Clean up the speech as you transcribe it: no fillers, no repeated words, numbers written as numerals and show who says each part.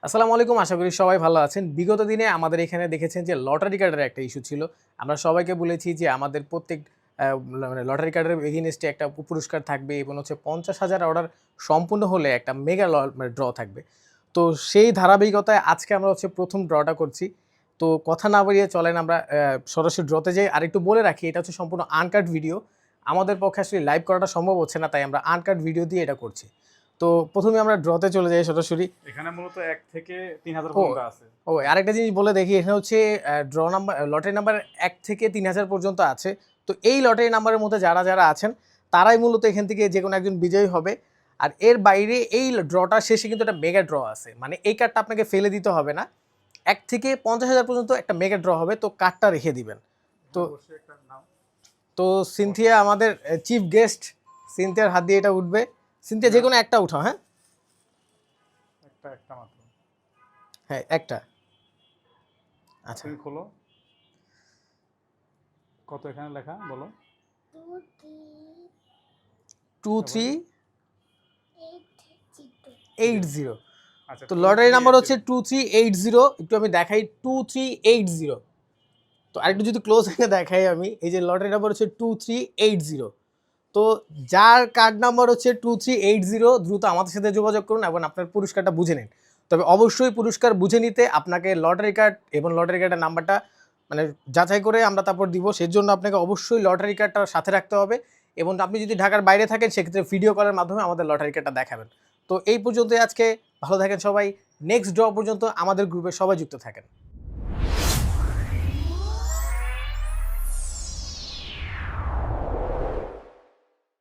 Speaker 1: আসসালামু আলাইকুম, আশা করি সবাই ভালো আছেন। বিগত দিনে আমাদের এখানে দেখেছেন যে লটারি কার্ডের একটা ইস্যু ছিল। আমরা সবাইকে বলেছি যে আমাদের প্রত্যেক মানে লটারি কার্ডের এগেইনস্টে একটা পুরস্কার থাকবে এবং হচ্ছে ৫০,০০০ অর্ডার সম্পূর্ণ হলে একটা মেগা মানে ড্র থাকবে। তো সেই ধারাবাহিকতায় আজকে আমরা হচ্ছে ১ম ড্রটা করছি। তো কথা না বাড়িয়ে চলেন আমরা সরাসরি ড্রতে যাই। আরেকটু বলে রাখি, এটা হচ্ছে সম্পূর্ণ আনকাট ভিডিও। আমাদের পক্ষে আসলে লাইভ করাটা সম্ভব হচ্ছে না, তাই আমরা আনকাট ভিডিও দিয়ে এটা করছি। তো ১ম এ আমরা ড্রতে চলে যাই সরাসরি।
Speaker 2: এখানে মূলত ১ থেকে ৩,০০০
Speaker 1: ও
Speaker 2: পর্যন্ত আছে।
Speaker 1: আরেকটা জিনিস বলে দেখি, এখানে হচ্ছে ড্র নাম্বার লটারি নাম্বার ১ থেকে ৩,০০০ পর্যন্ত আছে। তো এই লটারি নাম্বারের মধ্যে যারা আছেন তারাই মূলত এখান থেকে যেকোনো একজন বিজয়ী হবে। আর এর বাইরে এই ড্রটার শেষে কিন্তু একটা মেগা ড্র আছে। মানে এই কার্ডটা আপনাকে ফেলে দিতে হবে না। ১ থেকে ৫০,০০০ পর্যন্ত একটা মেগা ড্র হবে, তো কার্ডটা রেখে দিবেন। তো
Speaker 2: অবশ্যই একটা নাও।
Speaker 1: তো সিনথিয়া আমাদের চিফ গেস্ট, সিনথিয়ার হাত দিয়ে এটা উঠবে। সিনথিয়া যেকোনো একটা উঠাও। হ্যাঁ
Speaker 2: একটা মাত্র।
Speaker 1: হ্যাঁ, একটা। আচ্ছা,
Speaker 2: তুমি খোলো। কত এখানে লেখা বলো?
Speaker 1: 2380।
Speaker 2: আচ্ছা,
Speaker 1: তো লটারি নাম্বার হচ্ছে
Speaker 2: 2380।
Speaker 1: 2380। একটু আমি দেখাই 2380। তো আরেকটু যদি ক্লোজ হয়ে দেখাই আমি, এই যে লটারি নাম্বার হচ্ছে 2380। তো যার কার্ড নাম্বার হচ্ছে 2380 দ্রুত আমাদের সাথে যোগাযোগ করুন এবং আপনার পুরস্কারটা বুঝে নিন। তবে অবশ্যই পুরস্কার বুঝে নিতে আপনাকে লটারি কার্ড এবং লটারি কার্ডের নাম্বারটা মানে যাচাই করে আমরা তারপর দিব। সেজন্য আপনাকে অবশ্যই লটারি কার্ডটা সাথে রাখতে হবে এবং আপনি যদি ঢাকার বাইরে থাকেন সেক্ষেত্রে ভিডিও কলের মাধ্যমে আমাদের লটারি কার্ডটা দেখাবেন। তো এই পর্যন্তই আজকে। ভালো থাকেন সবাই। নেক্সট ড্র পর্যন্ত আমাদের গ্রুপে সবাই যুক্ত থাকেন।